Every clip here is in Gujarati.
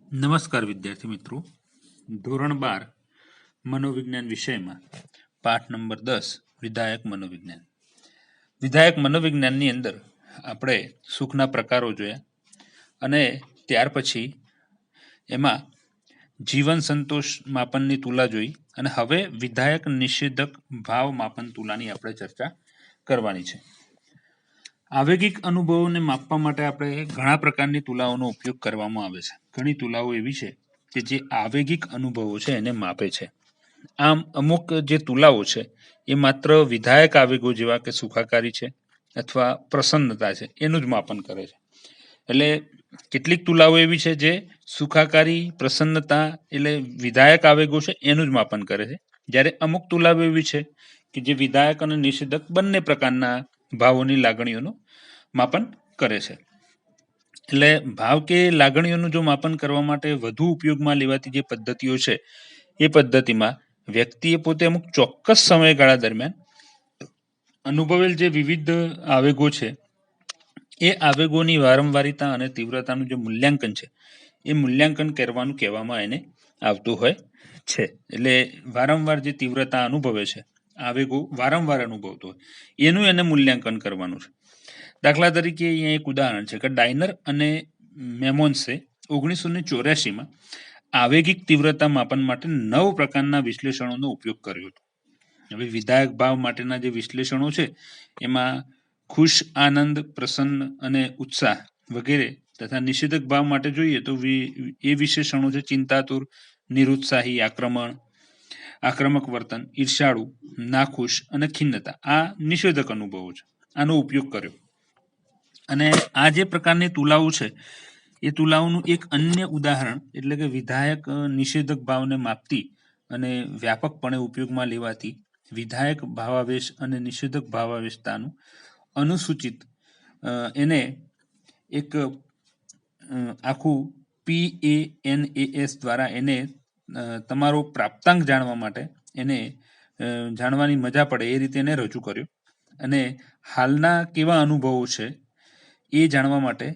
નમસ્કાર વિદ્યાર્થી મિત્રો. ધોરણ 12 મનોવિજ્ઞાન વિષયમાં પાઠ નંબર 10 વિધાયક મનોવિજ્ઞાન. વિધાયક મનોવિજ્ઞાનની અંદર આપણે સુખના પ્રકારો જોયા અને ત્યાર પછી એમાં જીવન સંતોષ માપનની તુલા જોઈ અને હવે વિધાયક નિષેધક ભાવ માપન તુલાની આપણે ચર્ચા કરવાની છે. આવેગિક અનુભવોને માપવા માટે આપણે ઘણા પ્રકારની તુલાઓનો ઉપયોગ કરવામાં આવે છે. ઘણી તુલાઓ એવી છે કે જે આવેગિક અનુભવો છે એને માપે છે. આમ અમુક જે તુલાઓ છે એ માત્ર વિધાયક આવેગો જેવા કે સુખાકારી છે અથવા પ્રસન્નતા છે એનું જ માપન કરે છે. એટલે કેટલીક તુલાઓ એવી છે જે સુખાકારી પ્રસન્નતા એટલે વિધાયક આવેગો છે એનું જ માપન કરે છે, જ્યારે અમુક તુલાઓ એવી છે કે જે વિધાયક અને નિષેધક બંને પ્રકારના ભાવોની લાગણીઓનું માપન કરે છે. એટલે ભાવ કે લાગણીઓનું જો માપન કરવા માટે વધુ ઉપયોગમાં લેવાતી જે પદ્ધતિઓ છે એ પદ્ધતિમાં વ્યક્તિએ પોતે અમુક ચોક્કસ સમયગાળા દરમિયાન અનુભવેલ જે વિવિધ આવેગો છે એ આવેગોની વારંવારિતા અને તીવ્રતાનું જે મૂલ્યાંકન છે એ મૂલ્યાંકન કરવાનું કહેવામાં એને આવતું હોય છે. એટલે વારંવાર જે તીવ્રતા અનુભવે છે, આવેગો વારંવાર અનુભવતો હોય એનું એને મૂલ્યાંકન કરવાનું છે. દાખલા તરીકે અહીંયા એક ઉદાહરણ છે કે ડાયનર અને મેમોન્સે 1984માં આવેગિક તીવ્રતા માપન માટે 9 પ્રકારના વિશ્લેષણોનો ઉપયોગ કર્યો હતો. હવે વિધાયક ભાવ માટેના જે વિશ્લેષણો છે એમાં ખુશ, આનંદ, પ્રસન્ન અને ઉત્સાહ વગેરે તથા નિષેધક ભાવ માટે જોઈએ તો એ વિશેષણો છે ચિંતાતુર, નિરુત્સાહી, આક્રમક વર્તન, ઈર્ષાળુ, નાખુશ અને ખિન્નતા. આ નિષેધક અનુભવો છે, આનો ઉપયોગ કર્યો. અને આ જે પ્રકારની તુલાઓ છે એ તુલાઓનું એક અન્ય ઉદાહરણ એટલે કે વિધાયક નિષેધક ભાવને માપતી અને વ્યાપકપણે ઉપયોગમાં લેવાતી વિધાયક ભાવાવેશ અને નિષેધક ભાવાવેશતાનું અનુસૂચિત એને એક આખું PANAS દ્વારા એને તમારો પ્રાપ્તાંક જાણવા માટે એને જાણવાની મજા પડે એ રીતે એને રજૂ કર્યો. અને હાલના કેવા અનુભવો છે એ જાણવા માટે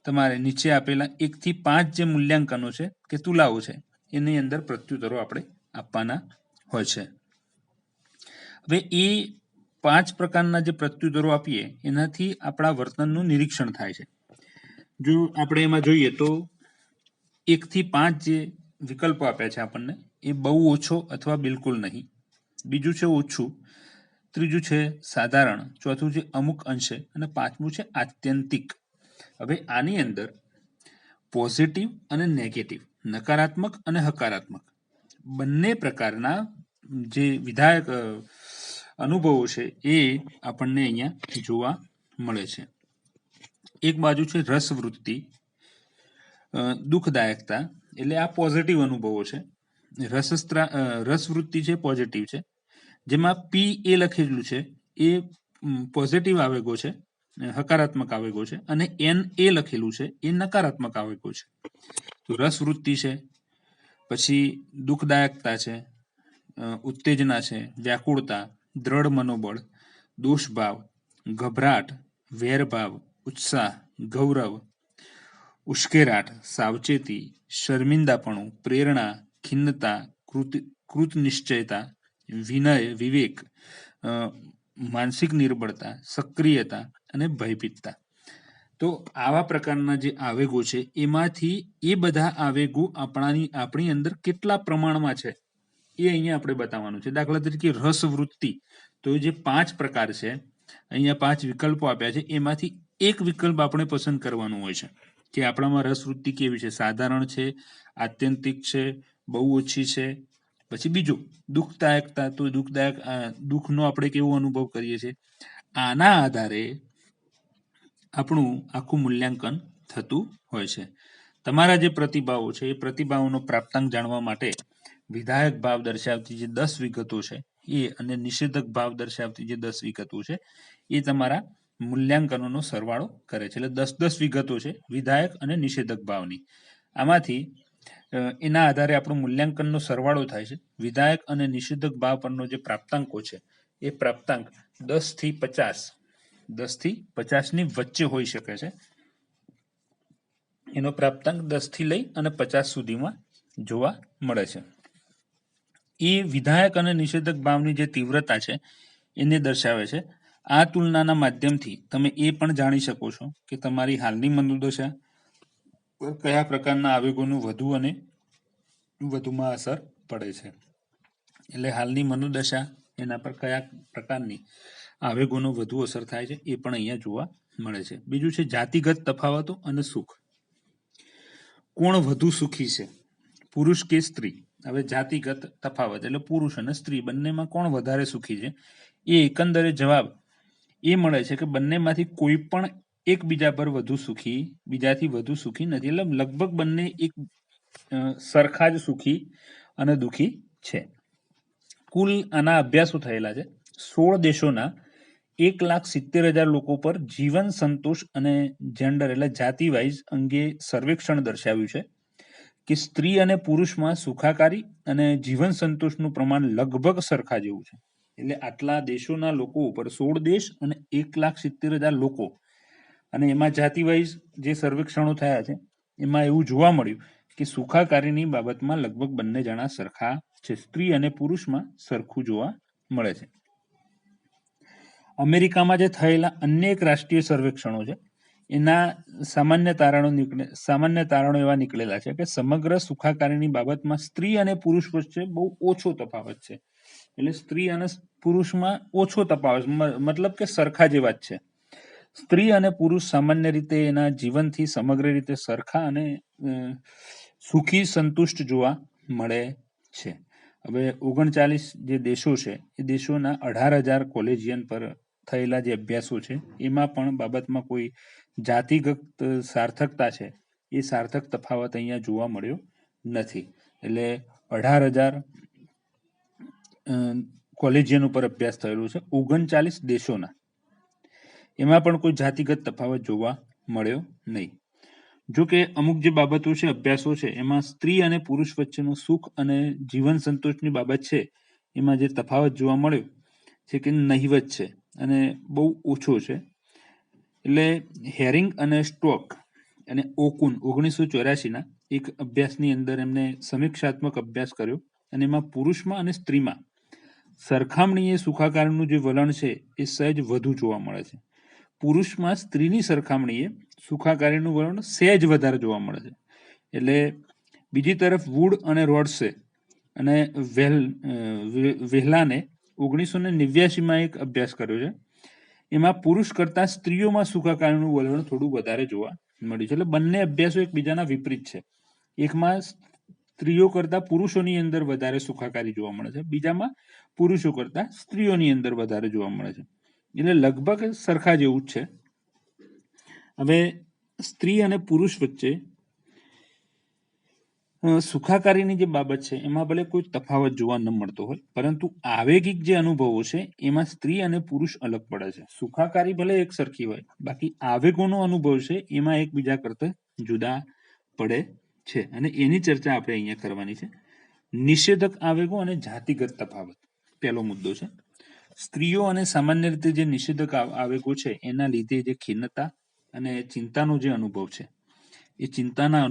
તમારે નીચે આપેલા 1 થી 5 જે મૂલ્યાંકનો છે કે તુલાઓ છે એની અંદર પ્રત્યુત્તરો આપણે આપવાના હોય છે. હવે એ 5 પ્રકારના જે પ્રત્યુત્તરો આપીએ એનાથી આપણા વર્તનનું નિરીક્ષણ થાય છે. જો આપણે એમાં જોઈએ તો 1 થી 5 જે વિકલ્પો આપ્યા છે આપણને એ બહુ ઓછો અથવા બિલકુલ નહીં, બીજું છે ઓછું, ત્રીજું છે સાધારણ, ચોથું છે અમુક અંશે અને પાંચમું છે આત્યંતિક. હવે આની અંદર પોઝિટિવ અને નેગેટિવ, નકારાત્મક અને હકારાત્મક બંને પ્રકારના જે વિધાયક અનુભવો છે એ આપણને અહીંયા જોવા મળે છે. એક બાજુ છે રસવૃત્તિ, દુઃખદાયકતા, એટલે આ પોઝિટિવ અનુભવો છે. રસવૃત્તિ છે પોઝિટિવ છે, જેમાં પી એ લખેલું છે એ પોઝિટિવ આવેગો છે, હકારાત્મક આવેગો છે, અને એન એ લખેલું છે એ નકારાત્મક આવેગો છે. તો રસવૃત્તિ છે, પછી દુઃખદાયકતા છે, ઉત્તેજના છે, વ્યાકુળતા, દ્રઢ મનોબળ, દોષભાવ, ગભરાટ, વેરભાવ, ઉત્સાહ, ગૌરવ, ઉશ્કેરાટ, સાવચેતી, શર્મિંદાપણું, પ્રેરણા, ખિન્નતા, કૃતનિશ્ચયતા, વિનય, વિવેક, માનસિક નિર્બળતા, સક્રિયતા અને ભયભીતતા. તો આવા પ્રકારના જે આવેગો છે એમાંથી એ બધા આવેગો આપણી અંદર કેટલા પ્રમાણમાં છે એ અહીંયા આપણે બતાવવાનું છે. દાખલા તરીકે રસવૃત્તિ, તો જે 5 પ્રકાર છે, અહીંયા 5 વિકલ્પો આપ્યા છે, એમાંથી એક વિકલ્પ આપણે પસંદ કરવાનું હોય છે કે આપણામાં રસવૃત્તિ કેવી છે, સાધારણ છે, આત્યંતિક છે, બહુ ઓછી છે. પછી બીજું દુઃખદાયકતા, તો દુઃખનો આપણે કેવો અનુભવ કરીએ છીએ. આના આધારે આપણું આખું મૂલ્યાંકન થતું હોય છે. તમારા જે પ્રતિભાવો છે એ પ્રતિભાવોનો પ્રાપ્તાંક જાણવા માટે વિધાયક ભાવ દર્શાવતી જે 10 વિગતો છે એ અને નિષેધક ભાવ દર્શાવતી જે 10 વિગતો છે એ તમારા મૂલ્યાંકનોનો સરવાળો કરે છે. એટલે 10 વિગતો છે વિધાયક અને નિષેધક ભાવની. આમાંથી એના આધારે આપણું મૂલ્યાંકનનો સરવાળો થાય છે. વિધાયક અને નિષેધક ભાવ પરનો જે પ્રાપ્તાંકો છે એ પ્રાપ્તાંક 10 થી 50 ની વચ્ચે હોઈ શકે છે. એનો પ્રાપ્તાંક 10 થી લઈ અને 50 સુધીમાં જોવા મળે છે. એ વિધાયક અને નિષેધક ભાવની જે તીવ્રતા છે એને દર્શાવે છે. આ તુલનાના માધ્યમથી તમે એ પણ જાણી શકો છો કે તમારી હાલની મનોદશા પર કયા પ્રકારના આવેગોનું વધુ અને વધુમાં અસર પડે છે. એટલે હાલની મનોદશા એના પર કયા પ્રકારની આવેગોનો વધુ અસર થાય છે એ પણ અહીંયા જોવા મળે છે. બીજું છે જાતિગત તફાવતો અને સુખ. કોણ વધુ સુખી છે, પુરુષ કે સ્ત્રી? હવે જાતિગત તફાવત એટલે પુરુષ અને સ્ત્રી બંનેમાં કોણ વધારે સુખી છે, એ એકંદરે જવાબ એ મળે છે કે બંનેમાંથી કોઈ પણ એકબીજા પર વધુ સુખી, બીજાથી વધુ સુખી નથી. એટલે લગભગ બંને એક સરખા જ સુખી અને દુખી છે. કુલ આના અભ્યાસો થયેલા છે 16 દેશોના 1,70,000 લોકો પર જીવન સંતોષ અને જેન્ડર એટલે જાતિ વાઇઝ અંગે સર્વેક્ષણ દર્શાવ્યું છે કે સ્ત્રી અને પુરુષમાં સુખાકારી અને જીવન સંતોષનું પ્રમાણ લગભગ સરખા જેવું છે. એટલે આટલા દેશોના લોકો ઉપર 16 દેશ અને 1,70,000 લોકો, અને એમાં જાતિ વાઇઝ જે સર્વેક્ષણો થયા છે એમાં એવું જોવા મળ્યું કે સુખાકારીની બાબતમાં લગભગ બંને જણા સરખા છે. સ્ત્રી અને પુરુષમાં સરખું જોવા મળે છે. અમેરિકામાં જે થયેલા અનેક રાષ્ટ્રીય સર્વેક્ષણો છે એના સામાન્ય તારણો એવા નીકળેલા છે કે સમગ્ર સુખાકારીની બાબતમાં સ્ત્રી અને પુરુષ વચ્ચે બહુ ઓછો તફાવત છે. એટલે સ્ત્રી અને પુરુષમાં ઓછો તફાવત, મતલબ કે સરખા જેવા જ છે. સ્ત્રી અને પુરુષ સામાન્ય રીતે એના જીવનથી સમગ્ર રીતે સરખા અને સુખી સંતુષ્ટ જોવા મળે છે. હવે 39 જે દેશો છે એ દેશોના 18,000 કોલેજિયન પર થયેલા જે અભ્યાસો છે એમાં પણ બાબતમાં કોઈ જાતિગત સાર્થકતા છે એ સાર્થક તફાવત અહીંયા જોવા મળ્યો નથી. એટલે 18,000 કોલેજિયન ઉપર અભ્યાસ થયેલો છે 39 દેશોના, એમાં પણ કોઈ જાતિગત તફાવત જોવા મળ્યો નહીં. જો કે અમુક જે બાબતો છે, અભ્યાસો છે, એમાં સ્ત્રી અને પુરુષ વચ્ચેનો સુખ અને જીવન સંતોષની બાબત છે એમાં જે તફાવત જોવા મળ્યો છે કે નહિવત છે અને બહુ ઓછો છે. એટલે હેરિંગ અને સ્ટોક અને ઓકુન 1984ના એક અભ્યાસની અંદર એમને સમીક્ષાત્મક અભ્યાસ કર્યો અને એમાં પુરુષમાં અને સ્ત્રીમાં સરખામણીએ સુખાકારીનું જે વલણ છે એ સહેજ વધુ જોવા મળે છે. પુરુષમાં સ્ત્રીની સરખામણીએ સુખાકારીનું વલણ સહેજ વધારે જોવા મળે છે. એટલે બીજી તરફ વુડ અને રોડ્સે અને વેહલાને 1989માં એક અભ્યાસ કર્યો છે. એમાં પુરુષ કરતા સ્ત્રીઓમાં સુખાકારીનું વલણ થોડું વધારે જોવા મળ્યું છે. એટલે બંને અભ્યાસો એકબીજાના વિપરીત છે. એકમાં સ્ત્રીઓ કરતા પુરુષોની અંદર વધારે સુખાકારી જોવા મળે છે, બીજામાં પુરુષો કરતા સ્ત્રીઓની અંદર વધારે જોવા મળે છે. એટલે લગભગ સરખા જેવું જ છે. હવે સ્ત્રી અને પુરુષ વચ્ચે સુખાકારીની જે બાબત છે એમાં ભલે કોઈ તફાવત જોવા ન મળતો હોય, પરંતુ આવેગિક જે અનુભવો છે એમાં સ્ત્રી અને પુરુષ અલગ પડે છે. સુખાકારી ભલે એક સરખી હોય, બાકી આવેગોનો અનુભવ છે એમાં એકબીજા કરતા જુદા પડે છે. અને એની ચર્ચા આપણે અહીંયા કરવાની છે. નિષેધક આવેગો અને જાતિગત તફાવત પહેલો મુદ્દો છે. સ્ત્રીઓ અને સામાન્ય રીતે જે નિષેધક આવેગો છે એના લીધે જે ખિન્નતા અને ચિંતાનો જે અનુભવ છે એ ચિંતાના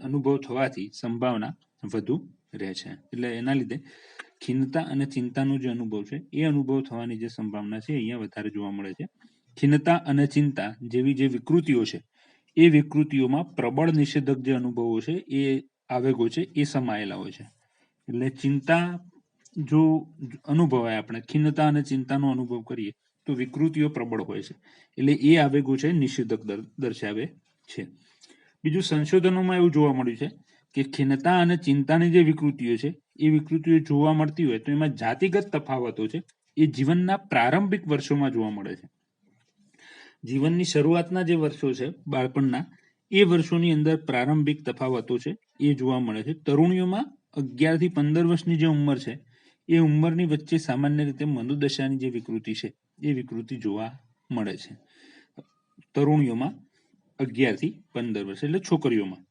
અનુભવ થવાથી સંભાવના વધુ રહે છે. એટલે એના લીધે ખિન્નતા અને ચિંતાનો જે અનુભવ છે એ અનુભવ થવાની જે સંભાવના છે અહીંયા વધારે જોવા મળે છે. ખિન્નતા અને ચિંતા જેવી જે વિકૃતિઓ છે એ વિકૃતિઓમાં પ્રબળ નિષેધક જે અનુભવો છે એ આવેગો છે એ સમાયેલા હોય છે. એટલે ચિંતા જો અનુભવાય, આપણે ખિન્નતા અને ચિંતાનો અનુભવ કરીએ તો વિકૃતિઓ પ્રબળ હોય છે. એટલે એ આવેગો છે નિષેધક દર્શાવે છે. બીજું, સંશોધનોમાં એવું જોવા મળ્યું છે કે ખિન્નતા અને ચિંતાની જે વિકૃતિઓ છે એ વિકૃતિઓ જોવા મળતી હોય તો એમાં જાતિગત તફાવતો છે એ જીવનના પ્રારંભિક વર્ષોમાં જોવા મળે છે. જીવનની શરૂઆતના જે વર્ષો છે બાળપણના, એ વર્ષોની અંદર પ્રારંભિક તફાવતો છે એ જોવા મળે છે. તરુણીઓમાં 11 થી 15 વર્ષની જે ઉંમર છે એ ઉંમરની વચ્ચે સામાન્ય રીતે મનોદશાની જે વિકૃતિ છે એ વિકૃતિ જોવા મળે છે. તરુણીઓમાં 11 થી 15 વર્ષ એટલે છોકરીઓમાં.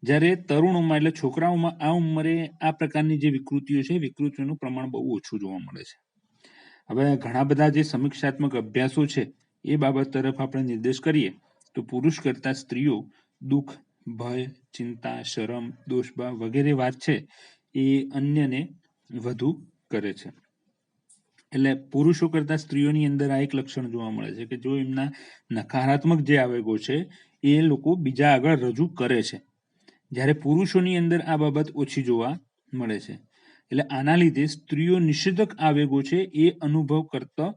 જ્યારે તરુણોમાં એટલે છોકરાઓમાં આ ઉંમરે આ પ્રકારની જે વિકૃતિઓ છે વિકૃતિઓનું પ્રમાણ બહુ ઓછું જોવા મળે છે. હવે ઘણા બધા જે સમીક્ષાત્મક અભ્યાસો છે એ બાબત તરફ આપણે નિર્દેશ કરીએ તો પુરુષ કરતા સ્ત્રીઓ દુઃખ, ભય, ચિંતા, શરમ, દોષભાવ વગેરે વાત છે એ અન્યને વધુ કરે છે. એટલે પુરુષો કરતા સ્ત્રીઓની અંદર આ એક લક્ષણ જોવા મળે છે કે જો એમના નકારાત્મક જે આવેગો છે એ લોકો બીજા આગળ રજૂ કરે છે, જ્યારે પુરુષોની અંદર આ બાબત ઓછી જોવા મળે છે. એટલે આના લીધે સ્ત્રીઓ નિષેધક આવેગો છે એ અનુભવ કરતા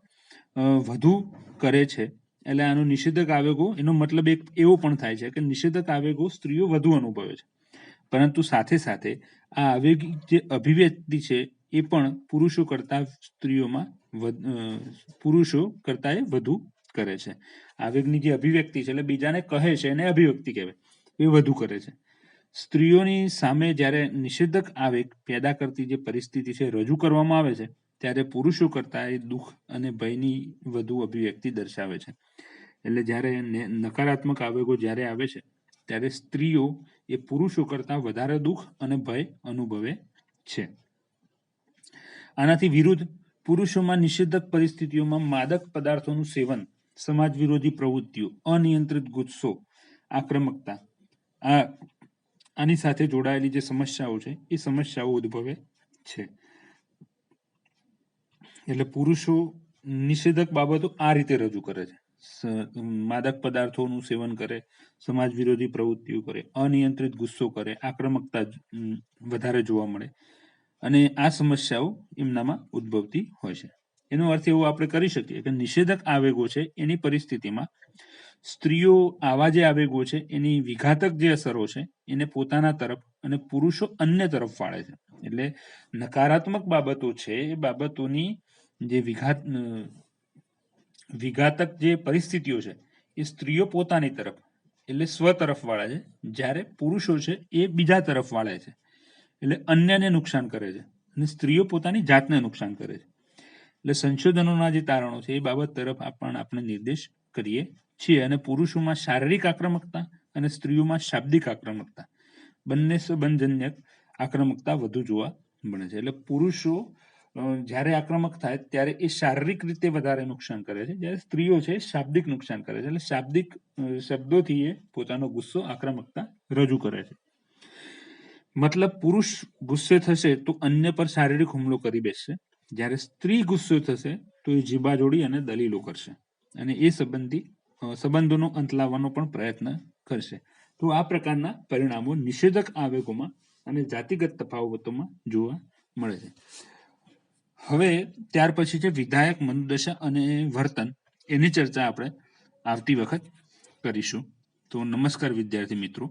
વધુ કરે છે. એટલે આનો નિષેધક આવેગો એનો મતલબ એક એવો પણ થાય છે કે નિષેધક આવેગો સ્ત્રીઓ વધુ અનુભવે છે, પરંતુ સાથે સાથે આ આવેગિક જે અભિવ્યક્તિ છે એ પણ પુરુષો કરતા સ્ત્રીઓમાં પુરુષો કરતા એ વધુ કરે છે. આવેગની જે અભિવ્યક્તિ છે એટલે બીજાને કહે છે એને અભિવ્યક્તિ કહેવાય, એ વધુ કરે છે. સ્ત્રીઓની સામે જ્યારે નિષેધક આવેગ પેદા કરતી જે પરિસ્થિતિ છે રજૂ કરવામાં આવે છે ત્યારે પુરુષો કરતા એ દુઃખ અને ભયની વધુ અભિવ્યક્તિ દર્શાવે છે. એટલે જ્યારે નકારાત્મક આવેગો જ્યારે આવે છે ત્યારે સ્ત્રીઓ એ પુરુષો કરતા વધારે દુઃખ અને ભય અનુભવે છે. આનાથી વિરુદ્ધ પુરુષોમાં નિષેધક પરિસ્થિતિઓમાં માદક પદાર્થોનું સેવન, સમાજ વિરોધી પ્રવૃત્તિઓ, અનિયંત્રિત ગુસ્સો, આક્રમકતા, આની સાથે જોડાયેલી જે સમસ્યાઓ છે એ સમસ્યાઓ ઉદ્ભવે છે. એટલે પુરુષો નિષેધક બાબતો આ રીતે રજૂ કરે છે. માદક પદાર્થોનું સેવન કરે, સમાજ વિરોધી પ્રવૃત્તિઓ કરે, અનિયંત્રિત ગુસ્સો કરે, આક્રમકતા વધારે જોવા મળે અને આ સમસ્યાઓ એમનામાં ઉદ્ભવતી હોય છે. એનો અર્થ એવો આપણે કરી શકીએ કે નિષેધક આવેગો છે એની પરિસ્થિતિમાં સ્ત્રીઓ આવા જે આવેગો છે એની વિઘાતક જે અસરો છે એને પોતાના તરફ અને પુરુષો અન્ય તરફ વાળે છે. એટલે નકારાત્મક બાબતો છે એ બાબતોની જે વિઘાતક જે પરિસ્થિતિઓ છે એ સ્ત્રીઓ પોતાની તરફ એટલે સ્વ તરફ વાળે છે, જ્યારે પુરુષો છે એ બીજા તરફ વાળે છે એટલે અન્યને નુકસાન કરે છે અને સ્ત્રીઓ પોતાની જાતને નુકસાન કરે છે. એટલે સંશોધનોના જે તારણો છે એ બાબત તરફ આપણે નિર્દેશ કરીએ છીએ અને પુરુષોમાં શારીરિક આક્રમકતા અને સ્ત્રીઓમાં શાબ્દિક આક્રમકતા બંને સંબંધજન્ય આક્રમકતા વધુ જોવા મળે છે. એટલે પુરુષો જ્યારે આક્રમક થાય ત્યારે એ શારીરિક રીતે વધારે નુકસાન કરે છે, જ્યારે સ્ત્રીઓ છે શાબ્દિક નુકસાન કરે છે. એટલે શાબ્દિક શબ્દોથી એ પોતાનો ગુસ્સો, આક્રમકતા રજૂ કરે છે. મતલબ પુરુષ ગુસ્સે થશે તો અન્ય પર શારીરિક હુમલો કરી બેસશે, જ્યારે સ્ત્રી ગુસ્સો થશે તો એ જીભા જોડી અને દલીલો કરશે અને એ સંબંધોનો અંત લાવવાનો પણ પ્રયત્ન કરશે. તો આ પ્રકારના પરિણામો નિષેધક આવેગોમાં અને જાતિગત તફાવતોમાં જોવા મળે છે. હવે ત્યાર પછી છે વિધાયક મનોદશા અને વર્તન, એની ચર્ચા આપણે આવતી વખત કરીશું. તો નમસ્કાર વિદ્યાર્થી મિત્રો.